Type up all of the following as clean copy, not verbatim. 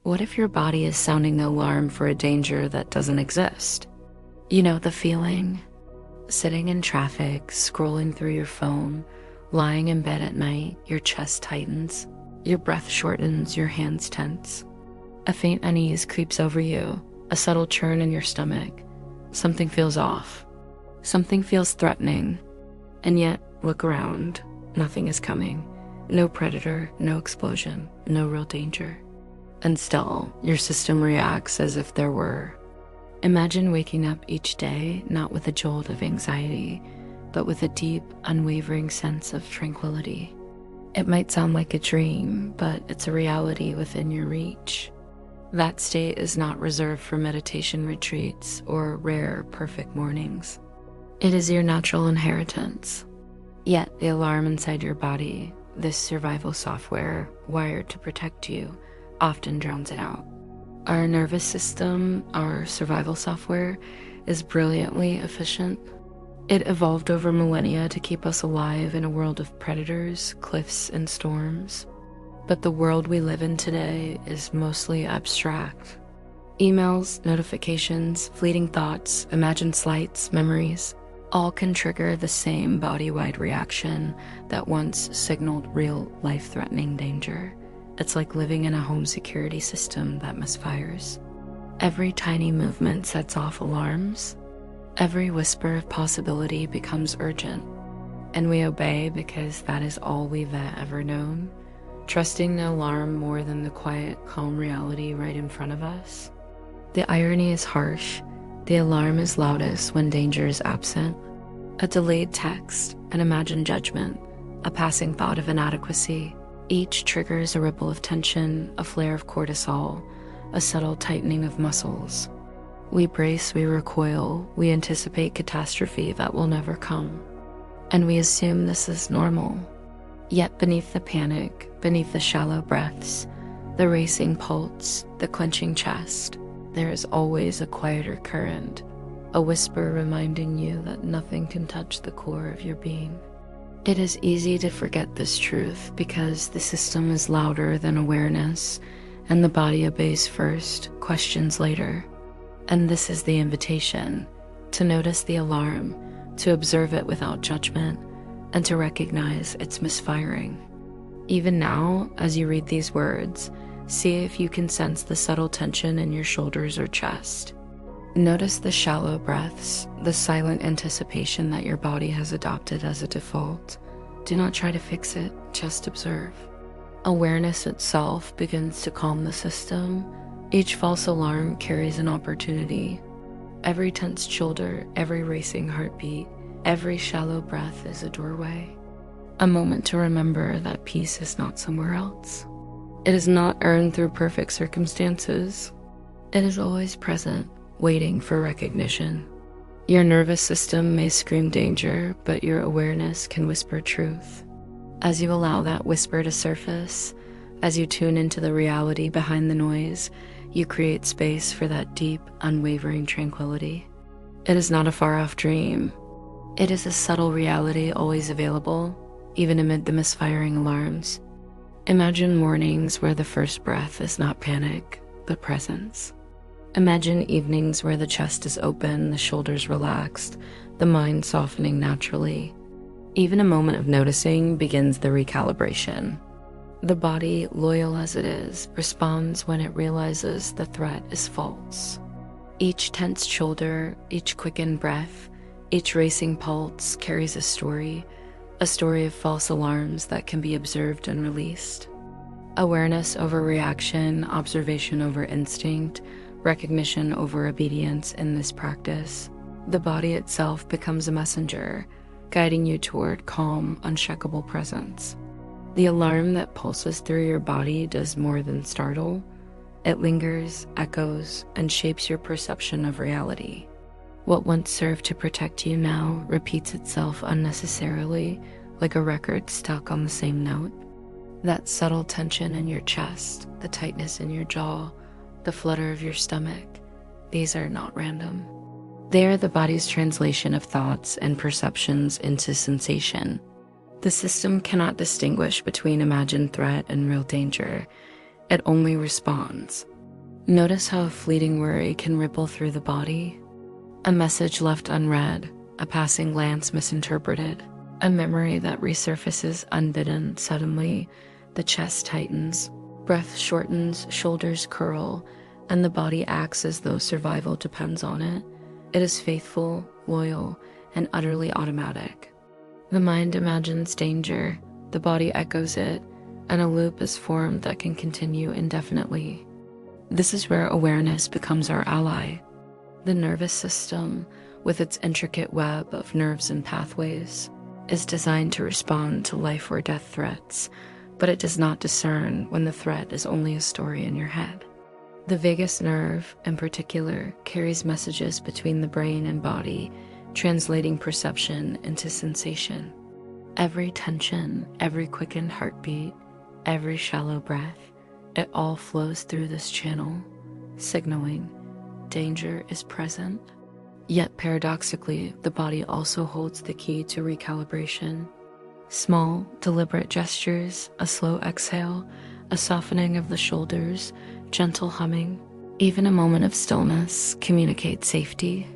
What if your body is sounding the alarm for a danger that doesn't exist? You know the feeling? Sitting in traffic, scrolling through your phone, lying in bed at night, your chest tightens, your breath shortens, your hands tense. A faint unease creeps over you, a subtle churn in your stomach. Something feels off. Something feels threatening. And yet, look around. Nothing is coming. No predator, no explosion, no real danger. And still, your system reacts as if there were. Imagine waking up each day not with a jolt of anxiety, but with a deep, unwavering sense of tranquility. It might sound like a dream, but it's a reality within your reach. That state is not reserved for meditation retreats or rare, perfect mornings. It is your natural inheritance. Yet the alarm inside your body, this survival software wired to protect you, often drowns it out. Our nervous system, our survival software, is brilliantly efficient. It evolved over millennia to keep us alive in a world of predators, cliffs, and storms. But the world we live in today is mostly abstract. Emails, notifications, fleeting thoughts, imagined slights, memories, all can trigger the same body-wide reaction that once signaled real life-threatening danger. It's like living in a home security system that misfires. Every tiny movement sets off alarms. Every whisper of possibility becomes urgent. And we obey because that is all we've ever known, trusting the alarm more than the quiet, calm reality right in front of us. The irony is harsh. The alarm is loudest when danger is absent. A delayed text, an imagined judgment, a passing thought of inadequacy. Each triggers a ripple of tension, a flare of cortisol, a subtle tightening of muscles. We brace, we recoil, we anticipate catastrophe that will never come. And we assume this is normal. Yet beneath the panic, beneath the shallow breaths, the racing pulse, the clenching chest, there is always a quieter current, a whisper reminding you that nothing can touch the core of your being. It is easy to forget this truth because the system is louder than awareness, and the body obeys first, questions later. And this is the invitation, to notice the alarm, to observe it without judgment, and to recognize its misfiring. Even now, as you read these words, see if you can sense the subtle tension in your shoulders or chest. Notice the shallow breaths, the silent anticipation that your body has adopted as a default. Do not try to fix it, just observe. Awareness itself begins to calm the system. Each false alarm carries an opportunity. Every tensed shoulder, every racing heartbeat, every shallow breath is a doorway. A moment to remember that peace is not somewhere else. It is not earned through perfect circumstances. It is always present, waiting for recognition. Your nervous system may scream danger, but your awareness can whisper truth. As you allow that whisper to surface, as you tune into the reality behind the noise, you create space for that deep, unwavering tranquility. It is not a far-off dream. It is a subtle reality always available, even amid the misfiring alarms. Imagine mornings where the first breath is not panic, but presence. Imagine evenings where the chest is open, the shoulders relaxed, the mind softening naturally. Even a moment of noticing begins the recalibration. The body, loyal as it is, responds when it realizes the threat is false. Each tensed shoulder, each quickened breath, each racing pulse carries a story of false alarms that can be observed and released. Awareness over reaction, observation over instinct, recognition over obedience in this practice. The body itself becomes a messenger, guiding you toward calm, unshakable presence. The alarm that pulses through your body does more than startle. It lingers, echoes, and shapes your perception of reality. What once served to protect you now repeats itself unnecessarily, like a record stuck on the same note. That subtle tension in your chest, the tightness in your jaw, the flutter of your stomach, these are not random. They are the body's translation of thoughts and perceptions into sensation. The system cannot distinguish between imagined threat and real danger. It only responds, Notice how a fleeting worry can ripple through the body. A message left unread, a passing glance misinterpreted, a memory that resurfaces unbidden. Suddenly, the chest tightens, breath shortens, shoulders curl, and the body acts as though survival depends on it. It is faithful, loyal, and utterly automatic. The mind imagines danger, the body echoes it, and a loop is formed that can continue indefinitely. This is where awareness becomes our ally. The nervous system, with its intricate web of nerves and pathways, is designed to respond to life or death threats, but it does not discern when the threat is only a story in your head. The vagus nerve, in particular, carries messages between the brain and body, translating perception into sensation. Every tension, every quickened heartbeat, every shallow breath, it all flows through this channel, signaling danger is present. Yet paradoxically, the body also holds the key to recalibration. Small, deliberate gestures, a slow exhale, a softening of the shoulders, gentle humming, even a moment of stillness communicates safety.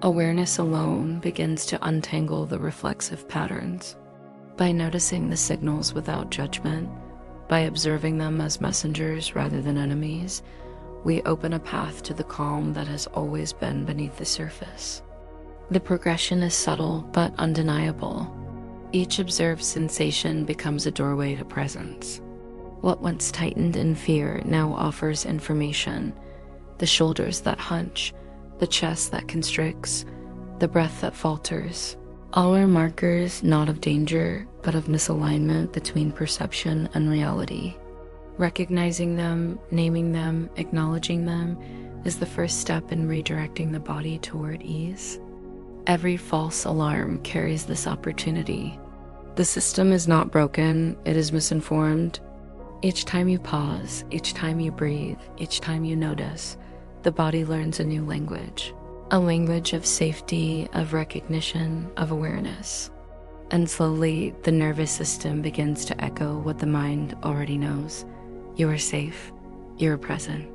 Awareness alone begins to untangle the reflexive patterns. By noticing the signals without judgment, by observing them as messengers rather than enemies, we open a path to the calm that has always been beneath the surface. The progression is subtle but undeniable. Each observed sensation becomes a doorway to presence. What once tightened in fear now offers information. The shoulders that hunch, the chest that constricts, the breath that falters. All are markers not of danger, but of misalignment between perception and reality. Recognizing them, naming them, acknowledging them is the first step in redirecting the body toward ease. Every false alarm carries this opportunity. The system is not broken, it is misinformed. Each time you pause, each time you breathe, each time you notice, the body learns a new language. A language of safety, of recognition, of awareness. And slowly, the nervous system begins to echo what the mind already knows. You are safe. You are present.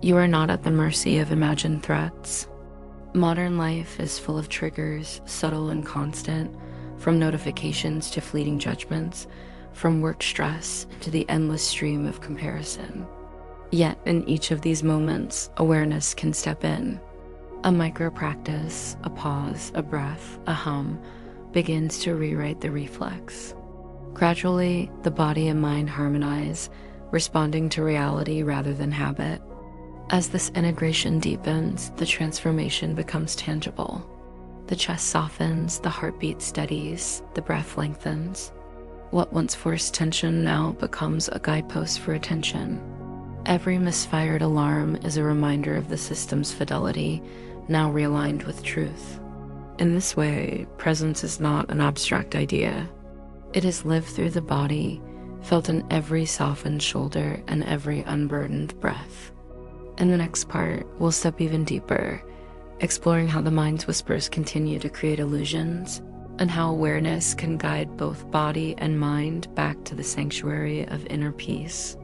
You are not at the mercy of imagined threats. Modern life is full of triggers, subtle and constant, from notifications to fleeting judgments, from work stress to the endless stream of comparison. Yet in each of these moments, awareness can step in. A micro practice, a pause, a breath, a hum, begins to rewrite the reflex. Gradually, the body and mind harmonize, responding to reality rather than habit. As this integration deepens, the transformation becomes tangible. The chest softens, the heartbeat steadies, the breath lengthens. What once forced tension now becomes a guidepost for attention. Every misfired alarm is a reminder of the system's fidelity, now realigned with truth. In this way, presence is not an abstract idea. It is lived through the body, felt in every softened shoulder and every unburdened breath. In the next part, we'll step even deeper, exploring how the mind's whispers continue to create illusions, and how awareness can guide both body and mind back to the sanctuary of inner peace.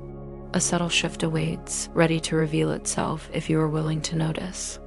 A subtle shift awaits, ready to reveal itself if you are willing to notice.